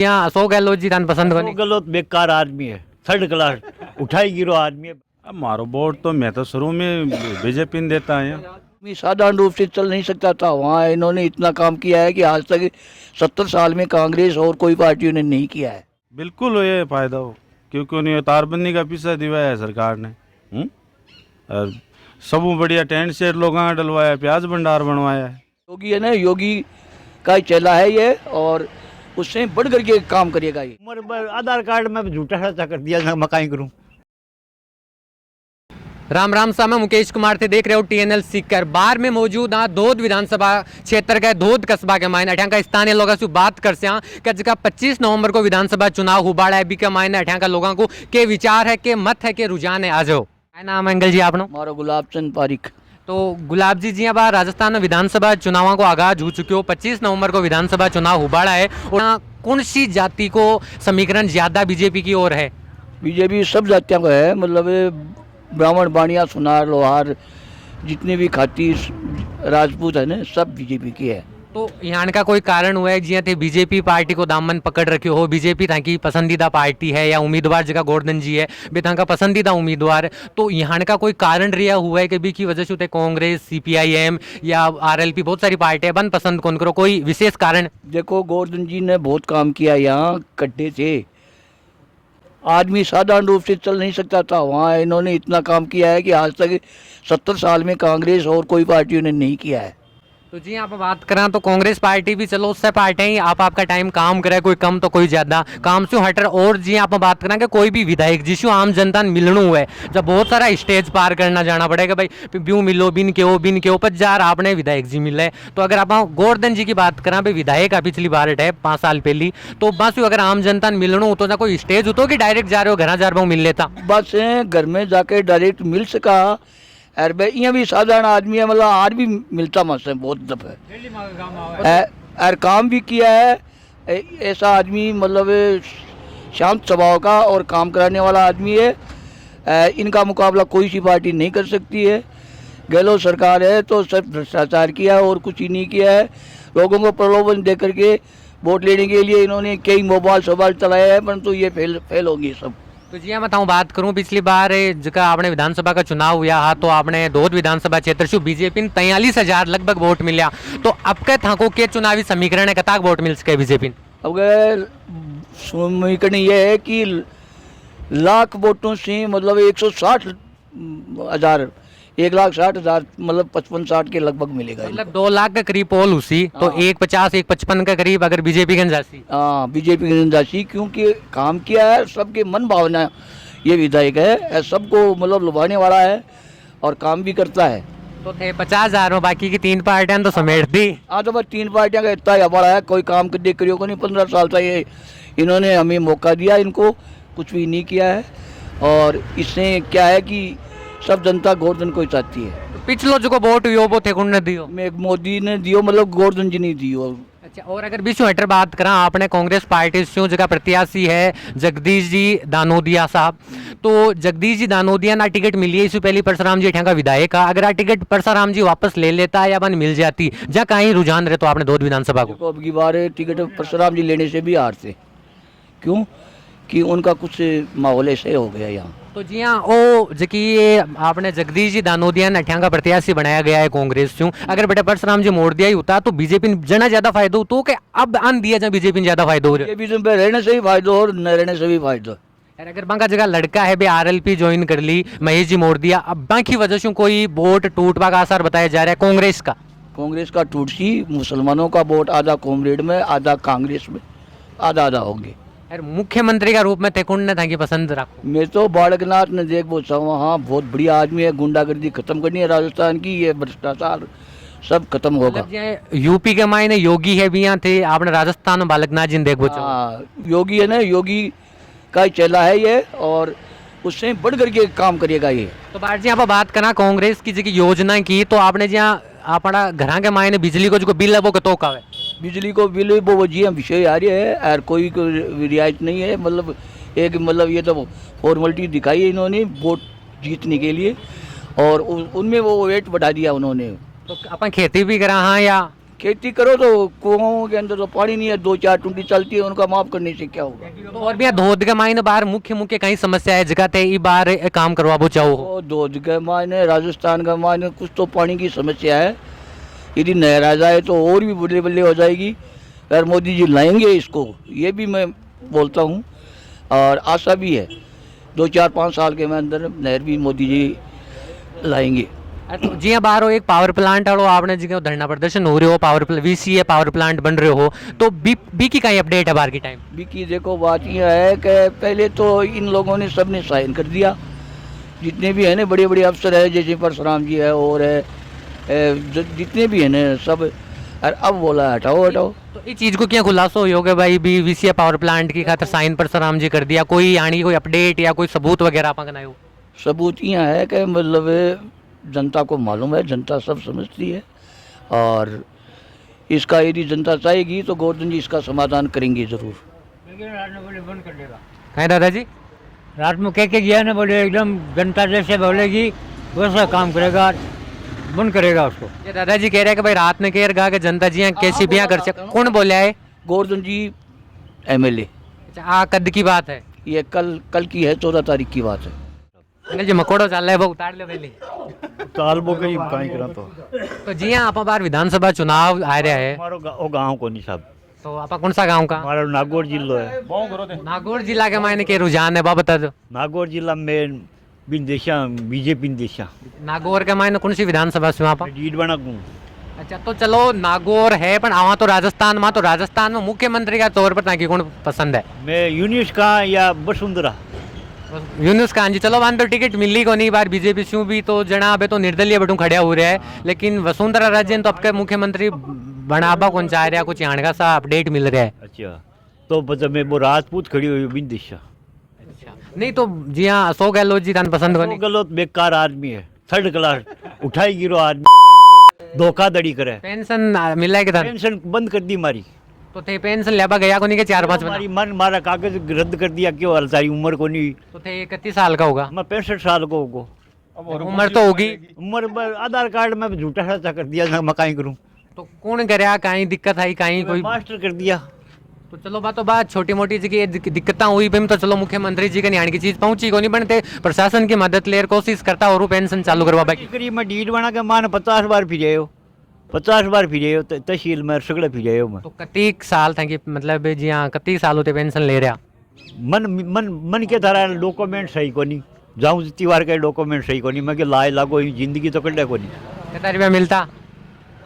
यहाँ अशोक गहलोत जी तान पसंद कोनी। गलत बेकार आदमी है, थर्ड क्लास उठाई गिरो आदमी है। अब मारो वोट तो मैं तो शुरू में बीजेपी ने देता है। आदमी साधारण रूप से चल नहीं सकता था। वहाँ इन्होंने इतना काम किया है कि आज तक 70 साल में कांग्रेस और कोई पार्टी ने नहीं किया है। बिल्कुल ये फायदा हो, क्योंकि उन्हें तारबंदी का पीछा दिवाया है सरकार ने। और सब बढ़िया टेंट सेट लोगों का डलवाया, प्याज भंडार बनवाया है। योगी है ना, योगी का ही चेला है ये, और उससे बढ़ करके काम करेगा ये। आधार कार्ड में झूठा साचा कर दिया, मैं काई करूं। राम राम सा, मैं मुकेश कुमार थे, देख रहे हो TNL सीकर। बार में मौजूद हाँ धोद विधानसभा क्षेत्र के धोद कस्बा के मायने अठ्यां का स्थानीय लोगों से बात कर से कि जगह 25 नवंबर को विधानसभा चुनाव हुबाड़ा है। बी के मायने अठ्यां का लोगों को के विचार है, के मत है, के रुझान है। आ जाओ। क्या नाम है अंकल जी आपनो? हमारा गुलाब चंद पारिक। तो गुलाब जी अब राजस्थान में विधानसभा चुनावों को आगाज हो चुके हो। 25 नवंबर को विधानसभा चुनाव हुबाड़ा है और कौन सी जाति को समीकरण ज्यादा बीजेपी की ओर है? बीजेपी सब जातियों का है, मतलब ब्राह्मण, बाणिया, सुनार, लोहार, जितने भी खाती राजपूत है ना, सब बीजेपी की है। तो यहाँ का कोई कारण हुआ है जिया थे बीजेपी पार्टी को दामन पकड़ रखे हो? बीजेपी था की पसंदीदा पार्टी है या उम्मीदवार जगह गोवर्धन जी है बेता का पसंदीदा उम्मीदवार है, तो यहाँ का कोई कारण रिया हुआ है कि बी की वजह से कांग्रेस, CPIM या RLP बहुत सारी पार्टियां बन पसंद कौन करो? कोई विशेष कारण? देखो, गोवर्धन जी ने बहुत काम किया, यहाँ गड्ढे थे, आदमी साधारण रूप से चल नहीं सकता था। वहाँ इन्होंने इतना काम किया है कि आज तक 70 साल में कांग्रेस और कोई पार्टी ने नहीं किया है। तो जी आप बात करें तो कांग्रेस पार्टी भी चलो उससे पार्टियां ही आपका टाइम काम करे, कोई कम तो कोई ज्यादा काम से हटर। और जी आप बात करें कि कोई भी विधायक जिसु आम जनता मिलनू हुए, जब बहुत सारा स्टेज पार करना जाना पड़ेगा, भाई ब्यू मिलो बिन के ऊपर जार आपने विधायक जी मिले। तो अगर आप गोवर्धन जी की बात करें, भाई विधायक पिछली बार है 5 साल पहली, तो बस अगर आम जनता मिलनू तो ना कोई स्टेज हो तो कि डायरेक्ट जा रहे हो घर जा रहे हो मिल लेता? बस घर में जाके डायरेक्ट मिल सका। अरे भाई यहाँ भी साधारण आदमी है, मतलब आज भी मिलता मुझसे बहुत दफे और काम भी किया है। ऐसा आदमी मतलब शांत स्वभाव का और काम कराने वाला आदमी है। इनका मुकाबला कोई सी पार्टी नहीं कर सकती है। गहलोत सरकार है तो सब भ्रष्टाचार किया है और कुछ ही नहीं किया है। लोगों को प्रलोभन दे करके वोट लेने के लिए इन्होंने कई मोबाइल सोबाइल चलाया है, परंतु ये फेल होंगे सब। तो जी मैं बताऊँ, बात करूँ पिछली बार जगह आपने विधानसभा का चुनाव हुआ हाँ, तो आपने धोद विधानसभा क्षेत्र से बीजेपी ने 43,000 लगभग वोट मिला। तो अब के थाको के चुनावी समीकरण है, कताक वोट मिल सके बीजेपी? अब समीकरण ये है कि लाख वोटों से मतलब 160,000 1,60,000 मतलब 55-60 के लगभग मिलेगा। मतलब 2 लाख के करीब पोल उसी तो 150 155 के करीब अगर बीजेपी की जासी। हाँ, बीजेपी की जासी, क्योंकि काम किया है, सबके मन भावना ये विधायक है, सबको मतलब लुभाने वाला है और काम भी करता है। तो थे 50,000 में बाकी की 3 पार्टियां तो समेट दी। हाँ, तो बस 3 पार्टियां का इतना बड़ा है, कोई काम देख करियो को नहीं। 15 साल से ये इन्होंने हमें मौका दिया, इनको कुछ भी नहीं किया है। और इससे क्या है कि सब जनता गोवर्धन को ही चाहती है। तो पिछलो जो वोट हुई वो थे कौन ने दियो? मोदी ने दियो, मतलब गोवर्धन जी ने दियो। अच्छा, और अगर विश्व हटर बात करा, आपने कांग्रेस पार्टी से जगह प्रत्याशी है जगदीश जी दानोदिया साहब, तो जगदीश जी दानोदिया ना टिकट मिली है, इससे पहले परशुराम जी का विधायक का, अगर टिकट परशुराम जी वापस ले लेता या बन मिल जाती, जहाँ कहीं रुझान रहे तो आपने धोद विधानसभा को? अब की बार टिकट परशुराम जी लेने से भी हारते, क्यों कि उनका कुछ माहौल ऐसे हो गया यहाँ। तो जी हाँ, ओ जबकि आपने जगदीश जी दानोदिया ने अठ्यां का प्रत्याशी बनाया गया है कांग्रेस से, अगर बेटा परशुराम जी मोड़ दिया ही होता तो बीजेपी जना ज्यादा फायदा हो, तो अब आन दिया जाए बीजेपी ज्यादा फायदा हो रहा है? रहने से भी फायदा और न रहने से भी फायदा। अगर बांका जगह लड़का है RLP ज्वाइन कर ली, महेश जी मोड़ दिया, अब बाकी वजह से कोई वोट टूटवा का असर बताया जा रहा है कांग्रेस का टूट सी, मुसलमानों का वोट आधा कॉमरेड में, आधा कांग्रेस में, आधा होंगे। मुख्यमंत्री का रूप में थे कौन ने था पसंद रखो? मैं तो बालकनाथ ने देख हाँ बहुत बढ़िया आदमी है, गुंडागर्दी खत्म करनी है राजस्थान की, ये भ्रष्टाचार सब खत्म होगा। यूपी के मायने योगी है भी यहाँ थे, आपने राजस्थान में बालकनाथ जी देख योगी है ना, योगी का ही चेला है ये, और उससे बढ़ करके काम करेगा ये। तो बात जी आप बात करना कांग्रेस की जगह योजना की, तो आपने जहाँ अपना घर के मायने बिजली को जो बिल है वो कतो का है? बिजली को बिल वो जी विषय आ रही है और कोई रियायत नहीं है, मतलब एक मतलब ये तो फॉर्मेलिटी दिखाई है इन्होंने वोट जीतने के लिए, और उनमें वो वेट बढ़ा दिया उन्होंने। तो अपन खेती भी करा हाँ या खेती करो तो कुओं के अंदर तो पानी नहीं है, 2-4 टूटी चलती है, उनका माफ करने से क्या होगा। तो और भी धोध के मायने बाहर मुख्य कई समस्या है जगह ते ई बार काम करवाबो चाहो हो। वो दूध के मायने, राजस्थान के मायने कुछ तो पानी की समस्या है। यदि नहर आ जाए तो और भी बल्ले बल्ले हो जाएगी। अगर मोदी जी लाएंगे इसको, ये भी मैं बोलता हूँ और आशा भी है 2-4-5 साल के अंदर नहर भी मोदी जी लाएंगे। तो जी हाँ बाहर एक पावर प्लांट वालों आपने जी धरना प्रदर्शन हो रहे हो, पावर VCA पावर प्लांट बन रहे हो, तो बी की कहीं अपडेट है बाहर की टाइम? विकी देखो बात यह है कि पहले तो इन लोगों ने सबने साइन कर दिया, जितने भी है ना बड़े बड़े अफसर है, जैसे परशुराम जी है और है जितने भी है ना सब, और अब बोला हटाओ हटाओ। तो इस चीज को क्या खुलासा हो गया भाई भी VCA पावर प्लांट की खातर साइन परशुराम जी कर दिया, कोई यानी कोई अपडेट या कोई सबूत वगैरह आप हो? सबूत यह है कि मतलब जनता को मालूम है, जनता सब समझती है और इसका यदि जनता चाहेगी तो गोवर्धन जी इसका समाधान करेंगे जरूर। कहें दादाजी? रात में कह के गया ना, बोले एकदम जनता जैसे बोलेगी वैसा काम करेगा, बंद करेगा उसको। ये दादाजी कह रहे हैं कि भाई रात ने कह रहा कि जनता जी कैसी भी कर सकते, कौन बोला है? गोवर्धन जी MLA। अच्छा कद की बात है ये कल की है, 14 तारीख की बात है। अंकल जी मकोड़ो चल रहा है वो उतार लो पहले। साल बो कहीं कहीं करा तो जी हाँ आप बार विधानसभा चुनाव आ रहा है, हमारो गांव को नहीं साहब, तो आप कौन सा गांव का? हमारा नागौर जिला है। नागौर जिला के मायने के रुझान है बता दो। नागौर जिला में बिंदेशा बीजेपी देशा नागौर के मायने कौन सी विधानसभा से वहाँ पर? डीडवाना को। अच्छा तो चलो नागौर है पर वहाँ तो राजस्थान में मुख्यमंत्री का तौर पर ताकि कौन पसंद है? मैं यूनिस का या वसुंधरा यूनुस खान जी चलो वन तो टिकट मिली को नहीं बार बीजेपी से भी तो जना अब तो निर्दलीय बटू खड़ा हो रहा है, लेकिन वसुंधरा राजन तो आपके मुख्यमंत्री बनाबा कौन चाह रहा है, कुछ यहाँ का सा अपडेट मिल रहा है। अच्छा तो मतलब मैं वो राजपूत खड़ी हुई बिंदेशा। अच्छा नहीं तो जी हाँ अशोक गहलोत जी तान पसंद को गलत बेकार आदमी है, 3rd क्लास उठाई गिरो आदमी, धोखाधड़ी करे। पेंशन मिला है कि पेंशन बंद कर दी हमारी, तो थे पेंशन लेबा गया को नहीं के 4-5 हमारी मन मारा कागज रद्द कर दिया, क्यों हमारी उम्र को नहीं। तो थे 31 साल का होगा? मैं 65 साल को होगा। उम्र तो होगी, उम्र आधार कार्ड में झूठा साचा कर दिया, मैं कहीं करूँ। तो कौन करे कहीं दिक्कत आई कहीं कोई मास्टर कर दिया। तो चलो बात छोटी मोटी जी की दिक्कतें हुई भी तो चलो मुख्यमंत्री जी के न्याण की चीज पहुंची को नहीं बनते, प्रशासन की मदद ले कोशिश करता और पेंशन चालू करवा बाकी। करीब मैं डीड बना के मान 50 बार फिरे हो, 50 बार फिरे हो तहसील में सगड़े फिरे हो मैं। तो कतीक साल था कि मतलब जी हाँ कतीक साल होते पेंशन ले रहा? मन के तरह डॉक्यूमेंट सही को नहीं, जाऊँ जितनी बार के डॉक्यूमेंट सही को नहीं, मैं लाए लागो जिंदगी तो कटे को नहीं। कितना रुपया मिलता?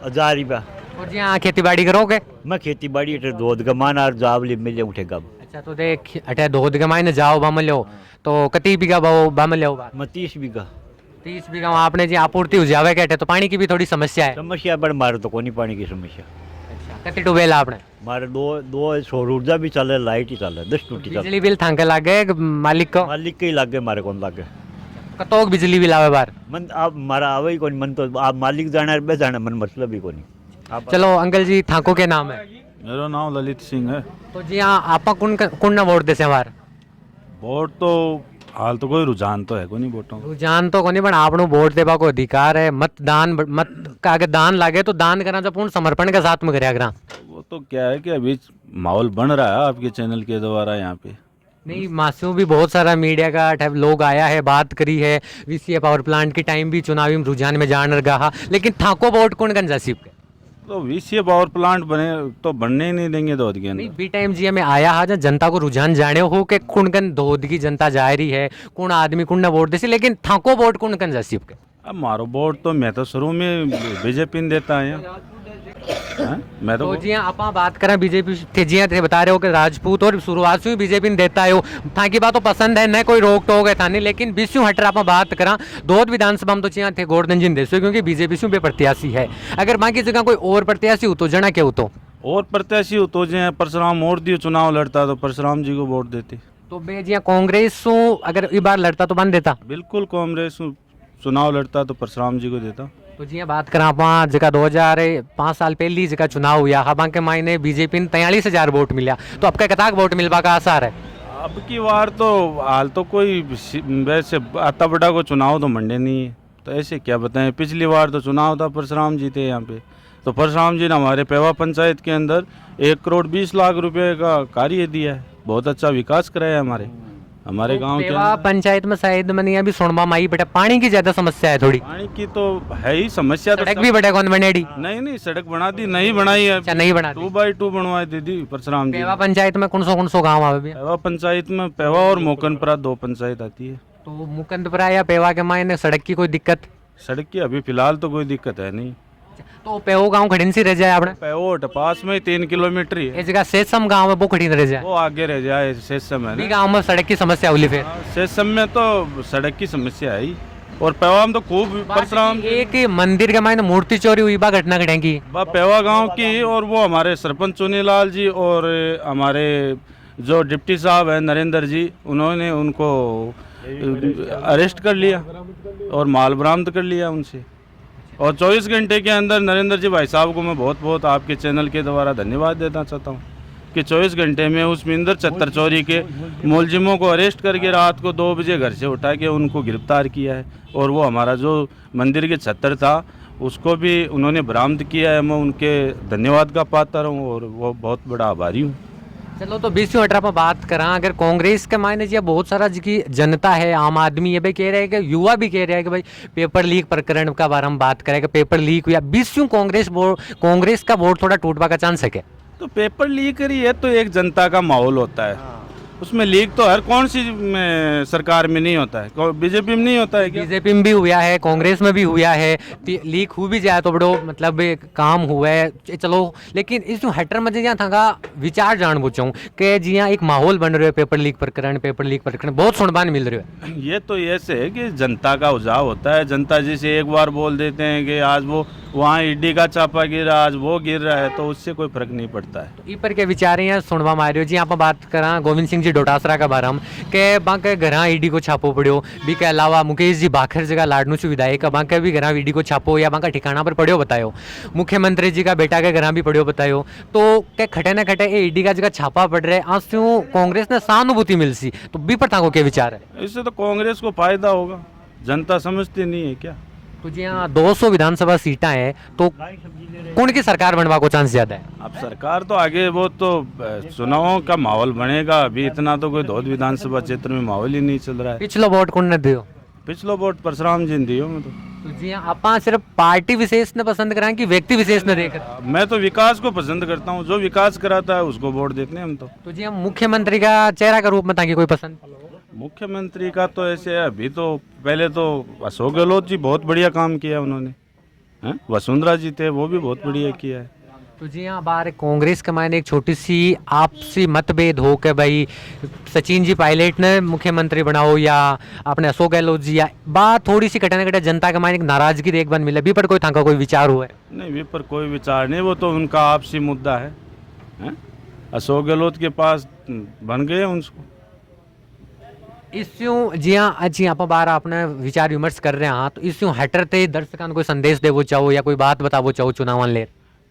1000 रुपया। और जी हाँ खेती बाड़ी करोगे? मैं खेती बाड़ी दूध का मान और जावली मिले उठेगा। अच्छा तो देख अटे दूध के मायने जाओ बम लो तो कती बीघा बम लो? मैं 30 बीघा। 30 बीघा में आपने जी आपूर्ति हो जावे कहते, तो पानी की भी थोड़ी समस्या है? समस्या पर मारे तो कोनी पानी की समस्या। अच्छा कती टूबेल आपने? मारे दो सौर ऊर्जा भी चले, लाइट ही चले, 10 टूटी चले। बिजली बिल थांके लागे मालिक को? मालिक के ही लागे, मारे कौन लागे। कतोक बिजली बिल आवे बार? मन आप मारा आवे ही कोनी, मन तो आप मालिक जाना बे जाना, मन मतलब ही कोनी। चलो अंकल जी थाको के नाम है? मेरा नाम ललित सिंह है। तो जी हाँ आप कौन ना वोट देसे बार? वोट तो हाल तो कोई रुझान तो है को नहीं वोटों का। रुझान तो कोनी पण आपनो वोट देबा को अधिकार है, मत का अगर दान लागे तो दान करना तो पूर्ण समर्पण के साथ में करया करा। वो तो क्या है कि अभी माहौल बन रहा है आपके चैनल के द्वारा यहाँ पे। नहीं मासूम भी बहुत सारा मीडिया का लोग आया है, बात करी है, VCA पावर प्लांट के टाइम भी चुनावी रुझान में जान रहा, लेकिन थाको वोट कौन कन जासिब के? तो VCA पावर प्लांट बने तो बनने ही नहीं देंगे धोद के नहीं अंदर। बी टाइम जी में आया हा जहाँ जनता को रुझान जाने हो कि कौन कन धोद की जनता जा रही है, कौन आदमी कौन ना वोट देसी, लेकिन थाको वोट कौन कन जासिब के? अब मारो वोट तो मैं तो शुरू में बीजेपी ने देता है। मैं तो जी आप बात करें बीजेपी थे जी थे बता रहे हो कि राजपूत और शुरुआत से ही बीजेपी ने देता है था की बात तो पसंद है न कोई रोक टोक है था नहीं, लेकिन बीसू हटर आप बात करा दौद विधानसभा में तो चाहिए थे गोवर्धन जी ने देसो क्योंकि बीजेपी से प्रत्याशी है। अगर बाकी जगह कोई और प्रत्याशी हो तो जना क्या हो तो और प्रत्याशी हो तो जो परशुराम और दियो चुनाव लड़ता तो परशुराम जी को वोट देते। तो बे जी कांग्रेस अगर इस बार लड़ता तो बन देता? बिल्कुल कांग्रेस चुनाव लड़ता तो परशुराम जी को देता। तो जी बात करा आप जगह 2005 साल पहली जगह चुनाव हुआ हवा के मायने बीजेपी ने 43,000 वोट मिला, तो आपका कताक वोट मिलवा का आसार है? अब की बार तो हाल तो कोई वैसे आता बड़ा को चुनाव तो मंडे नहीं है, तो ऐसे क्या बताएं। पिछली बार तो चुनाव था परशुराम जी थे यहाँ पे, तो परशुराम जी ने हमारे पेवा पंचायत के अंदर 1,20,00,000 रुपए का कार्य दिया है, बहुत अच्छा विकास कराया है हमारे गांव के पेवा अंदर। पंचायत में शायद मैंने अभी सुनवा माई बेटा पानी की ज्यादा समस्या है थोड़ी, पानी की तो है ही समस्या, तो सड़क भी बड़ा कौन बनेडी? नहीं सड़क बना दी, नहीं बनाई है, अच्छा नहीं बना दी। 2x2 बनवाई दीदी परशुराम जी। पेवा पंचायत में कौन सो गाँव आवे भैया? पेवा पंचायत में पेवा और मोकनपुरा 2 पंचायत आती है। तो मुकंदपुरा या पेवा के मायने सड़क की कोई दिक्कत? सड़क की अभी फिलहाल तो कोई दिक्कत है नहीं। तो पेहो गाँव खड़ीन सी रह जाए आपने? पेवोट पास में 3 किलोमीटर ही है, ये जगह सेसम गाँव है वो खड़ीन रह जाए, वो आगे रह जाए शेषम है भी ना। गाँव में सड़क की समस्या होली फिर? शेषम में तो सड़क की समस्या है ही, और पेवा में तो खूब परशुराम एक मंदिर के मायने मूर्ति चोरी हुई बा घटना घटेंगी पेवा गांव की, और वो हमारे सरपंच चुनीलाल जी और हमारे जो डिप्टी साहब हैं नरेंद्र जी, उन्होंने उनको अरेस्ट कर लिया और माल बरामद कर लिया उनसे। और 24 घंटे के अंदर नरेंद्र जी भाई साहब को मैं बहुत बहुत आपके चैनल के द्वारा धन्यवाद देना चाहता हूँ कि 24 घंटे में उस मिंदर छत्तर चोरी के मुलजिमों को अरेस्ट करके रात को 2 बजे घर से उठा के उनको गिरफ्तार किया है, और वो हमारा जो मंदिर के छत्तर था उसको भी उन्होंने बरामद किया है। मैं उनके धन्यवाद का पात्र हूँ और वो बहुत बड़ा आभारी हूँ। चलो तो 20-18 पर बात करा, अगर कांग्रेस के मायने जी बहुत सारा जी जनता है, आम आदमी ये भी कह रहे हैं कि युवा भी कह रहे हैं कि भाई पेपर लीक प्रकरण का बारे में बात करें कि पेपर लीक हुआ 20 कांग्रेस का वोट थोड़ा टूटवा का चांस है क्या? तो पेपर लीक ही है तो एक जनता का माहौल होता है, उसमें लीक तो हर कौन सी में सरकार में नहीं होता है, बीजेपी में नहीं होता है क्या? बीजेपी में भी हुआ है, कांग्रेस में भी हुआ है, लीक हो भी जाए तो बड़ो मतलब एक काम हुआ है चलो, लेकिन इस हटर में जहाँ था विचार जान पूछूँ कि जिया एक माहौल बन रहा है पेपर लीक प्रकरण बहुत सुनबान मिल रहा है। ये तो ऐसे है कि जनता का उजाव होता है, जनता जैसे एक बार बोल देते हैं कि आज वो वहाँ ईडी का छापा गिरा, आज वो गिर रहा है, तो उससे कोई फर्क नहीं पड़ता है। ई पर के विचार हैं सुनवा मारियो जी, आप बात करा गोविंद सिंह जी डोटासरा का बारे में के बांके घरा ईडी को छापो पड़ियो, भी के अलावा मुकेश जी बाखर जगह लाडनू से विधायक बांके भी घरा ईडी को छापो या बांका ठिकाना पर पड़ियो बतायो, मुख्यमंत्री जी का बेटा के घरा भी पड़ियो बतायो, तो के खटे न खटे ये ईडी का जगह छापा पड़ रहे आज क्यों कांग्रेस ने सहानुभूति मिल सी, तो भी पर ताको के विचार है? इससे तो कांग्रेस को फायदा होगा, जनता समझती नहीं है क्या? तो जी हाँ 200 विधानसभा सीटा है तो कौन की सरकार बनवा को चांस ज्यादा है? अब सरकार तो आगे वो तो चुनावों का माहौल बनेगा, अभी इतना तो कोई धौध विधानसभा क्षेत्र में माहौल ही नहीं चल रहा है। पिछलो वोट कौन ने दियो? पिछलो वोट परशुराम जी ने दियो। मैं तो जी हाँ आप सिर्फ पार्टी विशेष ने पसंद करा कि व्यक्ति विशेष ने देख? मैं तो विकास को पसंद करता हूँ, जो विकास कराता है उसको वोट देते हैं हम तो जी हम मुख्यमंत्री का चेहरा का रूप में ताकि कोई पसंद? मुख्यमंत्री का तो ऐसे है, अभी तो पहले तो अशोक गहलोत जी बहुत बढ़िया काम किया उन्होंने, हैं? वसुंधरा जी थे वो भी बहुत बढ़िया किया है। तो जी हाँ बार कांग्रेस के मायने एक छोटी सी आपसी मतभेद हो के भाई सचिन जी पायलट ने मुख्यमंत्री बनाओ या अपने अशोक गहलोत जी, या बात थोड़ी सी कटे न कटे जनता के मायने एक नाराजगी देख बन मिले, भी पर कोई था कोई विचार हुआ है? नहीं भी पर कोई विचार नहीं, वो तो उनका आपसी मुद्दा है, हैं? अशोक गहलोत के पास बन गए उनको इससे जी हाँ आप बार आपने विचार विमर्श कर रहे हैं, तो इससे हटरते दर्शकों कोई संदेश देवो चाहो या कोई बात बतावो चाहो चुनावन लेर?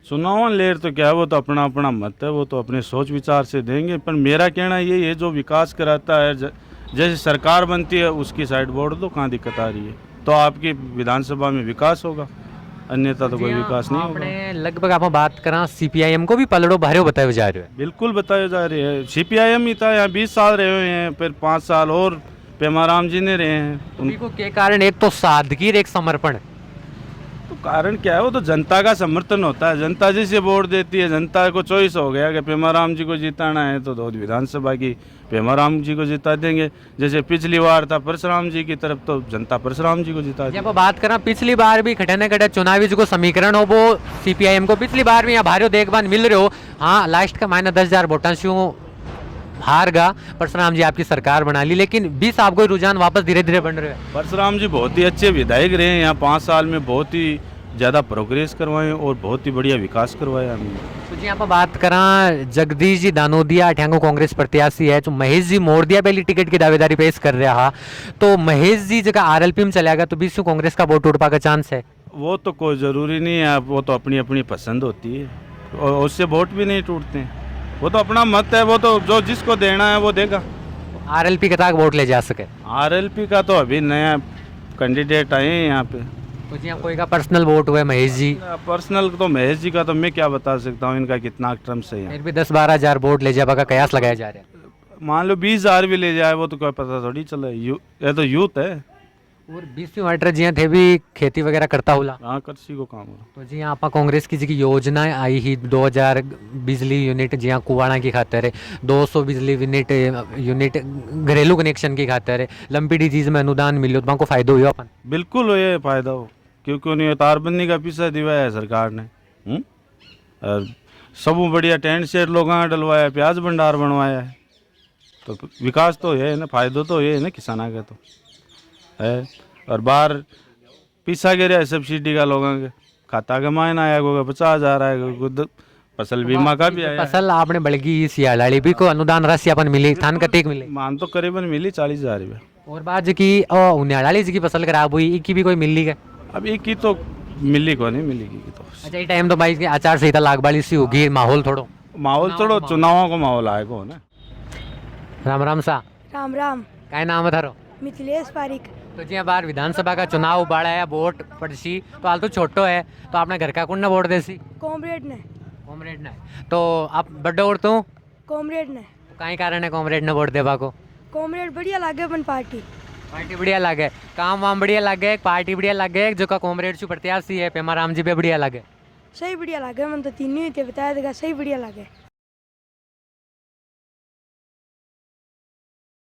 चुनाव लेर तो क्या है, वो तो अपना अपना मत है, वो तो अपने सोच विचार से देंगे, पर मेरा कहना ये है जो विकास कराता है जैसे सरकार बनती है उसकी साइड वोट दो, कहाँ दिक्कत आ रही है, तो आपकी विधानसभा में विकास होगा, अन्यथा तो कोई विकास नहीं होगा। आपने लगभग आप बात करा CPIM को भी पलड़ो भारे बताए जा रहे हो? बिल्कुल बताया जा रही है, CPIM ही था यहाँ 20 साल रहे हुए हैं, फिर 5 साल और पेमाराम जी ने रहे हैं। उनको के कारण एक तो सादगी एक समर्पण, तो कारण क्या है, वो तो जनता का समर्थन होता है, जनता जिसे वोट देती है, जनता को चॉइस हो गया कि पेमाराम जी को जिताना है तो धौध विधानसभा की पेमाराम जी को जिता देंगे, जैसे पिछली बार था परशुराम जी की तरफ तो जनता परशुराम जी को जिता दी। जब बात करा पिछली बार भी खटे न खटे चुनावी जो समीकरण हो वो CPIM को पिछली बार भी यहाँ भारी देखभाल मिल रहे हो, हाँ लास्ट का मायने 10,000 वोटां से हार गा परशुराम जी आपकी सरकार बना ली, लेकिन 20 आपको रुझान वापस धीरे धीरे बन रहे हैं। परशुराम जी बहुत ही अच्छे विधायक रहे हैं, यहाँ 5 साल में बहुत ही ज़्यादा प्रोग्रेस करवाए और बहुत ही बढ़िया विकास करवाया हमने। तो जी यहाँ पर बात करा जगदीश जी दानोदिया अठ्यांगो कांग्रेस प्रत्याशी है, जो महेश जी मोरदिया पहली टिकट की दावेदारी पेश कर रहा, तो महेश जी जगह RLP में चलेगा तो 20 कांग्रेस का वोट उठपा का चांस है? वो तो कोई ज़रूरी नहीं है, वो तो अपनी अपनी पसंद होती है और उससे वोट भी नहीं टूटते हैं, वो तो अपना मत है, वो तो जो जिसको देना है वो देगा। RLP के तक वोट ले जा सके? RLP का तो अभी नया कैंडिडेट आए हैं यहाँ पे। तो जी यहाँ कोई का पर्सनल वोट हुआ है महेश जी, पर्सनल तो महेश जी का तो मैं क्या बता सकता हूँ इनका कितना टर्म सही है। फिर भी 10-12 हज़ार वोट ले जाए का कयास लगाया जा रहा है। मान लो 20,000 भी ले जाए वो तो कोई पता थोड़ी चले, ये तो यूथ है। और 20 मीटर जी थे भी खेती वगैरह करता हुआ। हाँ कृषि को काम हो। तो जी आप कांग्रेस की जी योजनाएं आई ही 2000 बिजली यूनिट जी कुवाड़ा की खातर है, 200 बिजली यूनिट घरेलू कनेक्शन की खातर है, लंबी डिजीज में अनुदान मिलो तो को फायदो हुआ अपन। बिल्कुल ये फायदा हो, क्योंकि उन्हें तारबंदी का पैसा दिवाया है सरकार ने। और सब बढ़िया टेंट शेड लोगों का डलवाया, प्याज भंडार बनवाया है, तो विकास तो ये है ना, फायदो तो ये है ना किसाना का तो है। और बाहर पैसा गिरा है सब्सिडी का, लोगों के खाता का मायना आया होगा 50,000 आएगा, फसल बीमा का भी आया। फसल आपने बल्कि सियालाड़ी भी को अनुदान राशि अपन मिली थान कतेक मिली, मान तो करीबन मिली 40,000 रुपये। और बात जी की उन्याड़ी जी की फसल खराब हुई की भी कोई मिली है? अब एक की तो मिली को नहीं मिलेगी तो। अच्छा ये टाइम तो भाई की आचार संहिता लागबाड़ी सी होगी, माहौल थोड़ो चुनावों को माहौल आएगा ना। राम राम सा, राम राम। क्या नाम है थारो? मिथिलेश पारिक। तो जी बार विधानसभा का चुनाव उबाड़ा है, वोट पड़सी तो हाल तो छोटो है, तो आपने घर का कुंड वोट देसी? कॉमरेड ने। कॉमरेड ने। तो आप बड्डे और तो कॉमरेड ने। तो कहीं कारण है कॉमरेड ने वोट देवा को? कॉमरेड बढ़िया लागे अपन पार्टी। पार्टी बढ़िया लगे, काम वाम बढ़िया लगे, पार्टी बढ़िया लगे, जो का कॉमरेड से प्रत्याशी है पेमा राम जी पे बढ़िया लगे? सही बढ़िया लागे, मन तो तीन ही थे बताया देगा, सही बढ़िया लागे।